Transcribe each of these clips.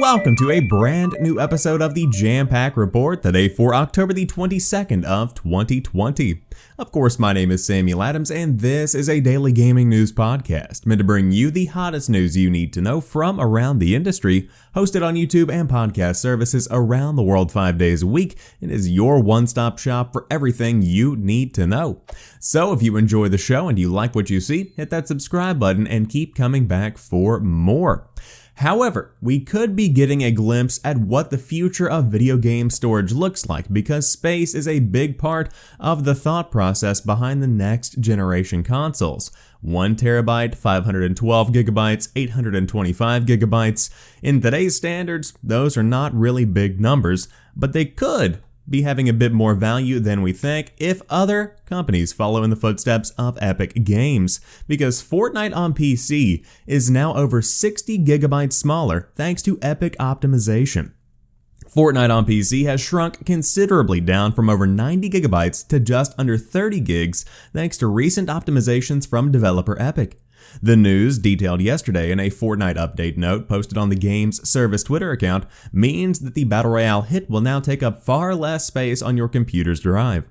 Welcome to a brand new episode of the Jampack Report today for October the 22nd of 2020. Of course, my name is Samuel Adams and this is a daily gaming news podcast meant to bring you the hottest news you need to know from around the industry, hosted on YouTube and podcast services around the world 5 days a week. It is your one-stop shop for everything you need to know. So if you enjoy the show and you like what you see, hit that subscribe button and keep coming back for more. However, we could be getting a glimpse at what the future of video game storage looks like because space is a big part of the thought process behind the next generation consoles. 1 terabyte, 512 gigabytes, 825 gigabytes. In today's standards, those are not really big numbers, but they could be having a bit more value than we think if other companies follow in the footsteps of Epic Games, because Fortnite on PC is now over 60 gigabytes smaller thanks to Epic optimization. Fortnite on PC has shrunk considerably down from over 90 gigabytes to just under 30 gigs thanks to recent optimizations from developer Epic. The news, detailed yesterday in a Fortnite update note posted on the game's service Twitter account, means that the Battle Royale hit will now take up far less space on your computer's drive.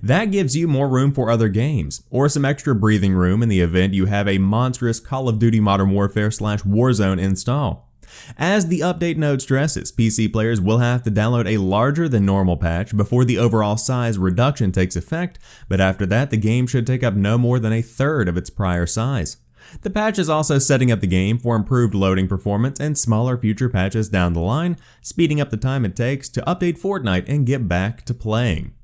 That gives you more room for other games, or some extra breathing room in the event you have a monstrous Call of Duty Modern Warfare / Warzone install. As the update note stresses, PC players will have to download a larger than normal patch before the overall size reduction takes effect, but after that the game should take up no more than a third of its prior size. The patch is also setting up the game for improved loading performance and smaller future patches down the line, speeding up the time it takes to update Fortnite and get back to playing.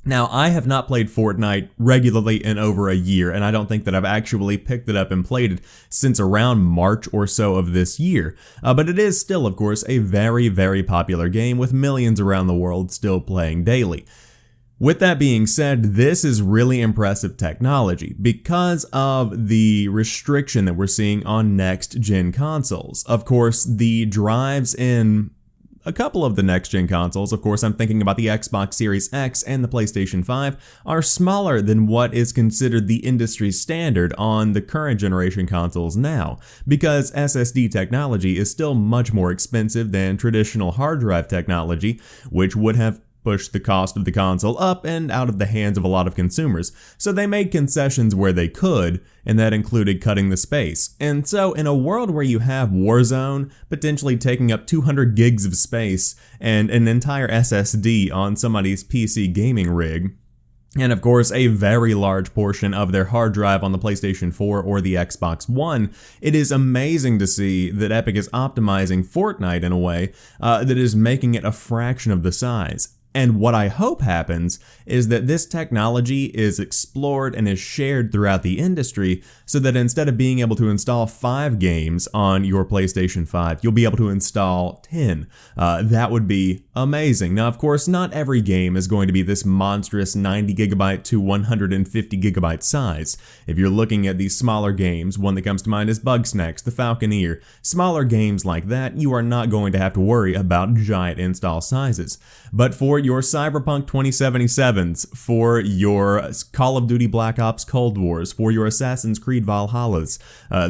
Now, I have not played Fortnite regularly in over a year, and I don't think that I've actually picked it up and played it since around March or so of this year. But it is still, of course, a very, very popular game with millions around the world still playing daily. With that being said, this is really impressive technology because of the restriction that we're seeing on next-gen consoles. Of course, the drives in a couple of the next-gen consoles, of course I'm thinking about the Xbox Series X and the PlayStation 5, are smaller than what is considered the industry standard on the current generation consoles now, because SSD technology is still much more expensive than traditional hard drive technology, which would have pushed the cost of the console up and out of the hands of a lot of consumers, so they made concessions where they could, and that included cutting the space. And so in a world where you have Warzone potentially taking up 200 gigs of space and an entire SSD on somebody's PC gaming rig, and of course a very large portion of their hard drive on the PlayStation 4 or the Xbox One, it is amazing to see that Epic is optimizing Fortnite in a way that is making it a fraction of the size. And what I hope happens is that this technology is explored and is shared throughout the industry so that instead of being able to install 5 games on your PlayStation 5, you'll be able to install 10. That would be amazing. Now, of course, not every game is going to be this monstrous 90 gigabyte to 150 gigabyte size. If you're looking at these smaller games, one that comes to mind is Bugsnax, The Falconeer. Smaller games like that, you are not going to have to worry about giant install sizes. But for your Cyberpunk 2077s, for your Call of Duty Black Ops Cold Wars, for your Assassin's Creed Valhallas,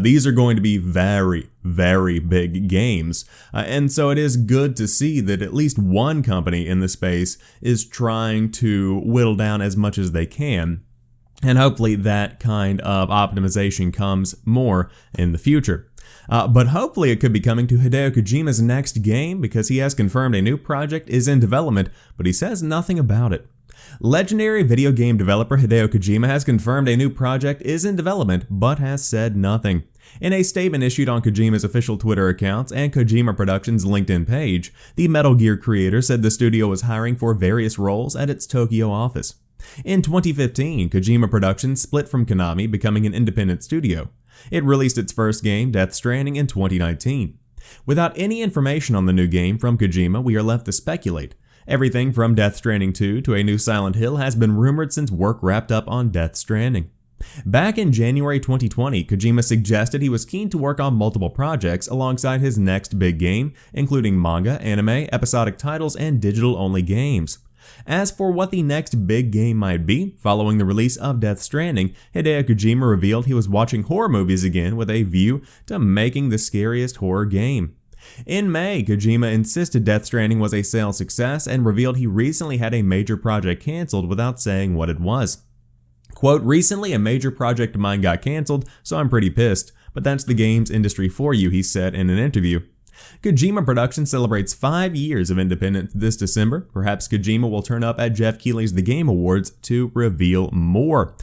these are going to be very, very big games. And so it is good to see that at least one company in the space is trying to whittle down as much as they can. And hopefully that kind of optimization comes more in the future. But hopefully it could be coming to Hideo Kojima's next game because he has confirmed a new project is in development, but he says nothing about it. Legendary video game developer Hideo Kojima has confirmed a new project is in development, but has said nothing. In a statement issued on Kojima's official Twitter accounts and Kojima Productions' LinkedIn page, the Metal Gear creator said the studio was hiring for various roles at its Tokyo office. In 2015, Kojima Productions split from Konami, becoming an independent studio. It released its first game, Death Stranding, in 2019. Without any information on the new game from Kojima, we are left to speculate. Everything from Death Stranding 2 to a new Silent Hill has been rumored since work wrapped up on Death Stranding. Back in January 2020, Kojima suggested he was keen to work on multiple projects alongside his next big game, including manga, anime, episodic titles, and digital-only games. As for what the next big game might be, following the release of Death Stranding, Hideo Kojima revealed he was watching horror movies again with a view to making the scariest horror game. In May, Kojima insisted Death Stranding was a sales success and revealed he recently had a major project canceled without saying what it was. Quote, "Recently a major project of mine got canceled, so I'm pretty pissed, but that's the games industry for you," he said in an interview. Kojima Productions celebrates 5 years of independence this December. Perhaps Kojima will turn up at Jeff Keighley's The Game Awards to reveal more.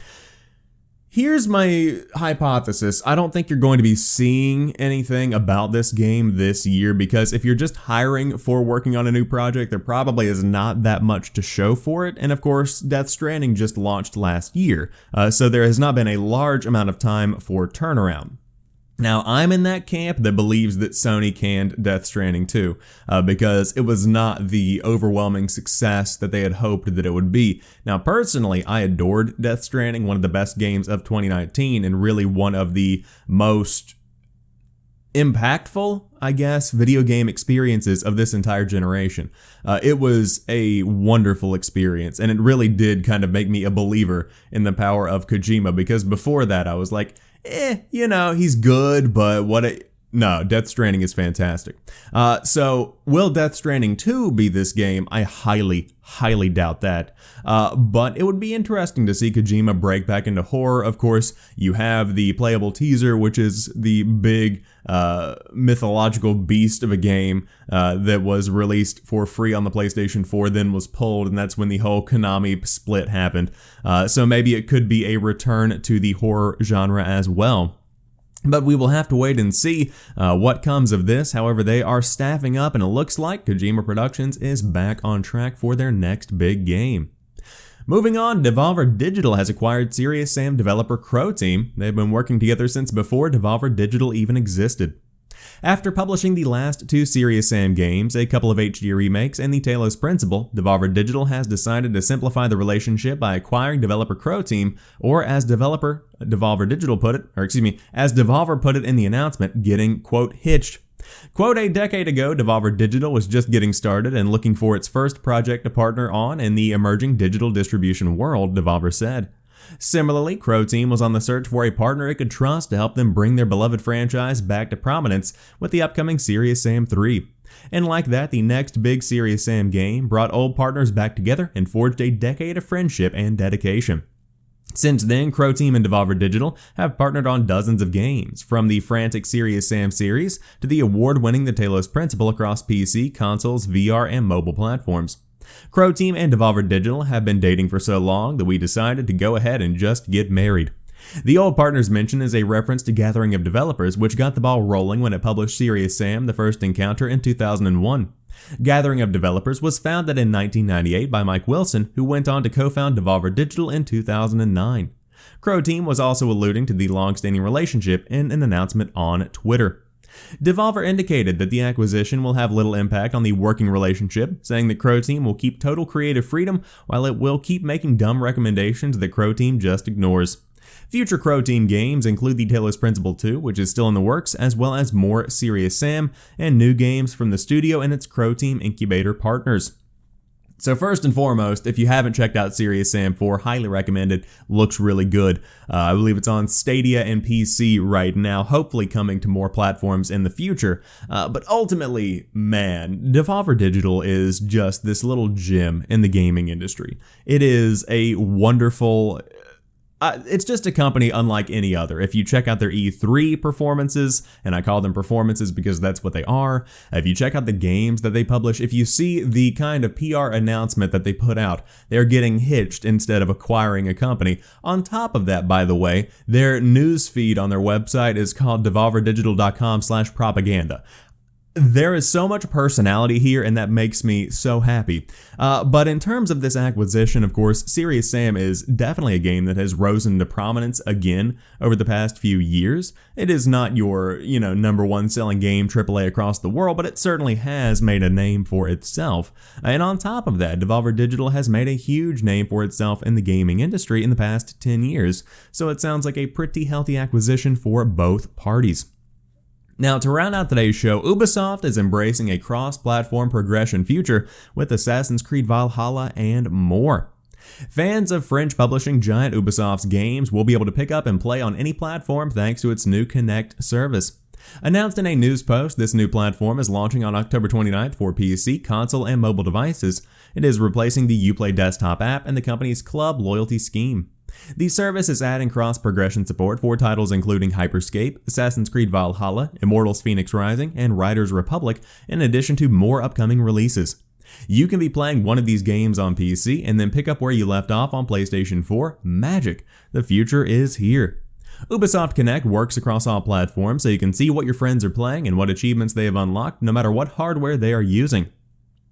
Here's my hypothesis. I don't think you're going to be seeing anything about this game this year because if you're just hiring for working on a new project, there probably is not that much to show for it. And of course, Death Stranding just launched last year, so there has not been a large amount of time for turnaround. Now, I'm in that camp that believes that Sony canned Death Stranding too, because it was not the overwhelming success that they had hoped that it would be. Now, personally, I adored Death Stranding, one of the best games of 2019, and really one of the most impactful, I guess, video game experiences of this entire generation. It was a wonderful experience, and it really did kind of make me a believer in the power of Kojima, because before that, I was like, he's good, but no, Death Stranding is fantastic. So will Death Stranding 2 be this game? I highly doubt that. But it would be interesting to see Kojima break back into horror. Of course, you have the playable teaser, which is the big mythological beast of a game that was released for free on the PlayStation 4, then was pulled, and that's when the whole Konami split happened. So maybe it could be a return to the horror genre as well. But we will have to wait and see what comes of this. However, they are staffing up, and it looks like Kojima Productions is back on track for their next big game. Moving on, Devolver Digital has acquired Serious Sam developer Croteam. They've been working together since before Devolver Digital even existed. After publishing the last 2 Serious Sam games, a couple of HD remakes, and the Talos Principle, Devolver Digital has decided to simplify the relationship by acquiring developer Croteam, or as Devolver Digital put it, as Devolver put it in the announcement, getting, quote, hitched. Quote, "A decade ago, Devolver Digital was just getting started and looking for its first project to partner on in the emerging digital distribution world," Devolver said. Similarly, Croteam was on the search for a partner it could trust to help them bring their beloved franchise back to prominence with the upcoming Serious Sam 3. And like that, the next big Serious Sam game brought old partners back together and forged a decade of friendship and dedication. Since then, Croteam and Devolver Digital have partnered on dozens of games, from the frantic Serious Sam series to the award-winning The Talos Principle across PC, consoles, VR, and mobile platforms. Croteam and Devolver Digital have been dating for so long that we decided to go ahead and just get married. The old partners mention is a reference to Gathering of Developers, which got the ball rolling when it published Serious Sam: The First Encounter in 2001. Gathering of Developers was founded in 1998 by Mike Wilson, who went on to co-found Devolver Digital in 2009. Croteam was also alluding to the long-standing relationship in an announcement on Twitter. Devolver indicated that the acquisition will have little impact on the working relationship, saying that Croteam will keep total creative freedom while it will keep making dumb recommendations that Croteam just ignores. Future Croteam games include the Talos Principle 2, which is still in the works, as well as more Serious Sam and new games from the studio and its Croteam incubator partners. So first and foremost, if you haven't checked out Serious Sam 4, highly recommended. Looks really good. I believe it's on Stadia and PC right now, hopefully coming to more platforms in the future. But ultimately, man, Devolver Digital is just this little gem in the gaming industry. It is a wonderful... it's just a company unlike any other. If you check out their E3 performances, and I call them performances because that's what they are, if you check out the games that they publish, if you see the kind of PR announcement that they put out, they're getting hitched instead of acquiring a company. On top of that, by the way, their news feed on their website is called devolverdigital.com/propaganda. There is so much personality here, and that makes me so happy. But in terms of this acquisition, of course, Serious Sam is definitely a game that has risen to prominence again over the past few years. It is not your, number one selling game AAA across the world, but it certainly has made a name for itself. And on top of that, Devolver Digital has made a huge name for itself in the gaming industry in the past 10 years. So it sounds like a pretty healthy acquisition for both parties. Now, to round out today's show, Ubisoft is embracing a cross-platform progression future with Assassin's Creed Valhalla and more. Fans of French publishing giant Ubisoft's games will be able to pick up and play on any platform thanks to its new Connect service. Announced in a news post, this new platform is launching on October 29th for PC, console, and mobile devices. It is replacing the Uplay desktop app and the company's club loyalty scheme. The service is adding cross-progression support for titles including Hyperscape, Assassin's Creed Valhalla, Immortals Fenyx Rising, and Riders Republic, in addition to more upcoming releases. You can be playing one of these games on PC and then pick up where you left off on PlayStation 4. Magic! The future is here. Ubisoft Connect works across all platforms so you can see what your friends are playing and what achievements they have unlocked no matter what hardware they are using.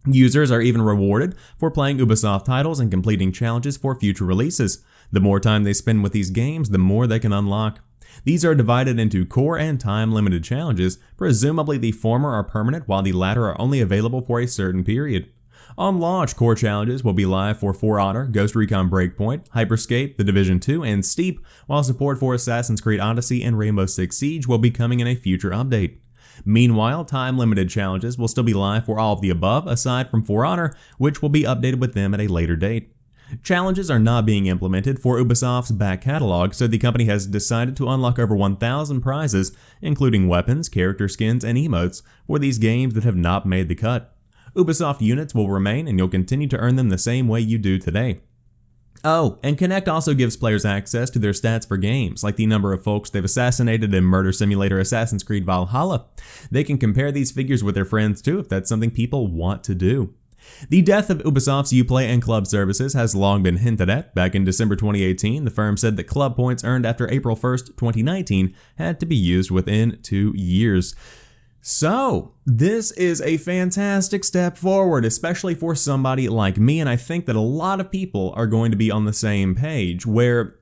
Users are even rewarded for playing Ubisoft titles and completing challenges for future releases. The more time they spend with these games, the more they can unlock. These are divided into core and time-limited challenges. Presumably the former are permanent while the latter are only available for a certain period. On launch, core challenges will be live for For Honor, Ghost Recon Breakpoint, Hyperscape, The Division 2, and Steep, while support for Assassin's Creed Odyssey and Rainbow Six Siege will be coming in a future update. Meanwhile, time-limited challenges will still be live for all of the above, aside from For Honor, which will be updated with them at a later date. Challenges are not being implemented for Ubisoft's back catalog, so the company has decided to unlock over 1,000 prizes, including weapons, character skins, and emotes, for these games that have not made the cut. Ubisoft units will remain, and you'll continue to earn them the same way you do today. Oh, and Connect also gives players access to their stats for games, like the number of folks they've assassinated in murder simulator Assassin's Creed Valhalla. They can compare these figures with their friends too if that's something people want to do. The death of Ubisoft's Uplay and club services has long been hinted at. Back in December 2018, the firm said that club points earned after April 1st, 2019 had to be used within 2 years. So, this is a fantastic step forward, especially for somebody like me, and I think that a lot of people are going to be on the same page, where,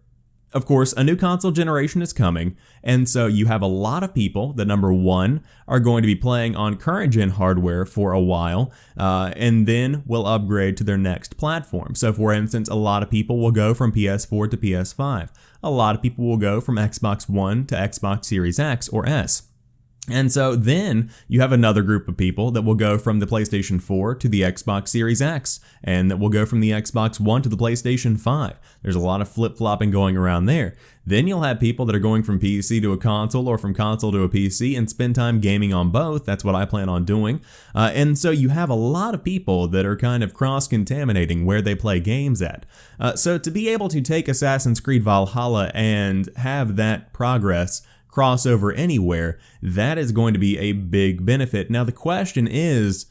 of course, a new console generation is coming, and so you have a lot of people that, number one, are going to be playing on current-gen hardware for a while, and then will upgrade to their next platform. So, for instance, a lot of people will go from PS4 to PS5. A lot of people will go from Xbox One to Xbox Series X or S. And so then you have another group of people that will go from the PlayStation 4 to the Xbox Series X, and that will go from the Xbox One to the PlayStation 5. There's a lot of flip-flopping going around there. Then you'll have people that are going from PC to a console or from console to a PC and spend time gaming on both. That's what I plan on doing. And so you have a lot of people that are kind of cross-contaminating where they play games at. So to be able to take Assassin's Creed Valhalla and have that progress crossover anywhere, that is going to be a big benefit. Now the question is,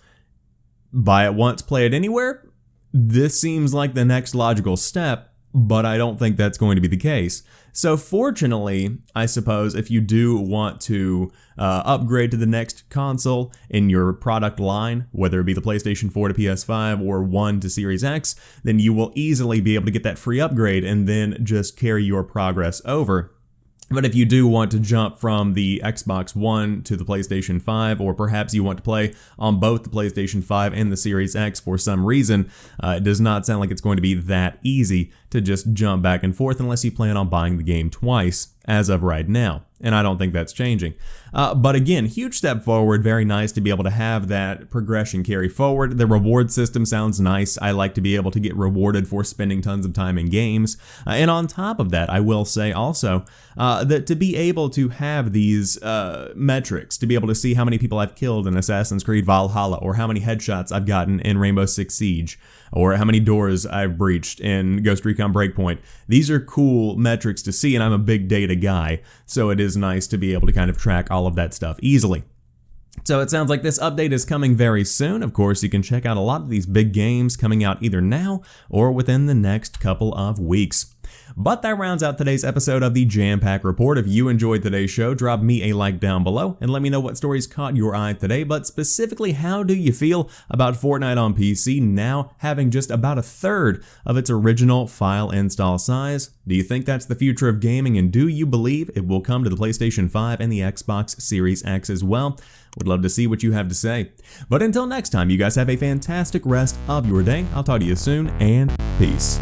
buy it once, play it anywhere? This seems like the next logical step, but I don't think that's going to be the case. So fortunately, I suppose if you do want to upgrade to the next console in your product line, whether it be the PlayStation 4 to PS5 or 1 to Series X, then you will easily be able to get that free upgrade and then just carry your progress over. But if you do want to jump from the Xbox One to the PlayStation 5, or perhaps you want to play on both the PlayStation 5 and the Series X for some reason, it does not sound like it's going to be that easy to just jump back and forth unless you plan on buying the game twice, as of right now. And I don't think that's changing. But again, huge step forward, very nice to be able to have that progression carry forward. The reward system sounds nice. I like to be able to get rewarded for spending tons of time in games. And on top of that, I will say also that to be able to have these metrics, to be able to see how many people I've killed in Assassin's Creed Valhalla, or how many headshots I've gotten in Rainbow Six Siege, or how many doors I've breached in Ghost Recon Breakpoint. These are cool metrics to see, and I'm a big data guy, so it is nice to be able to kind of track all of that stuff easily. So it sounds like this update is coming very soon. Of course, you can check out a lot of these big games coming out either now or within the next couple of weeks. But that rounds out today's episode of the Jampack Report. If you enjoyed today's show, drop me a like down below and let me know what stories caught your eye today. But specifically, how do you feel about Fortnite on PC now having just about a third of its original file install size? Do you think that's the future of gaming, and do you believe it will come to the PlayStation 5 and the Xbox Series X as well? Would love to see what you have to say. But until next time, you guys have a fantastic rest of your day. I'll talk to you soon, and peace.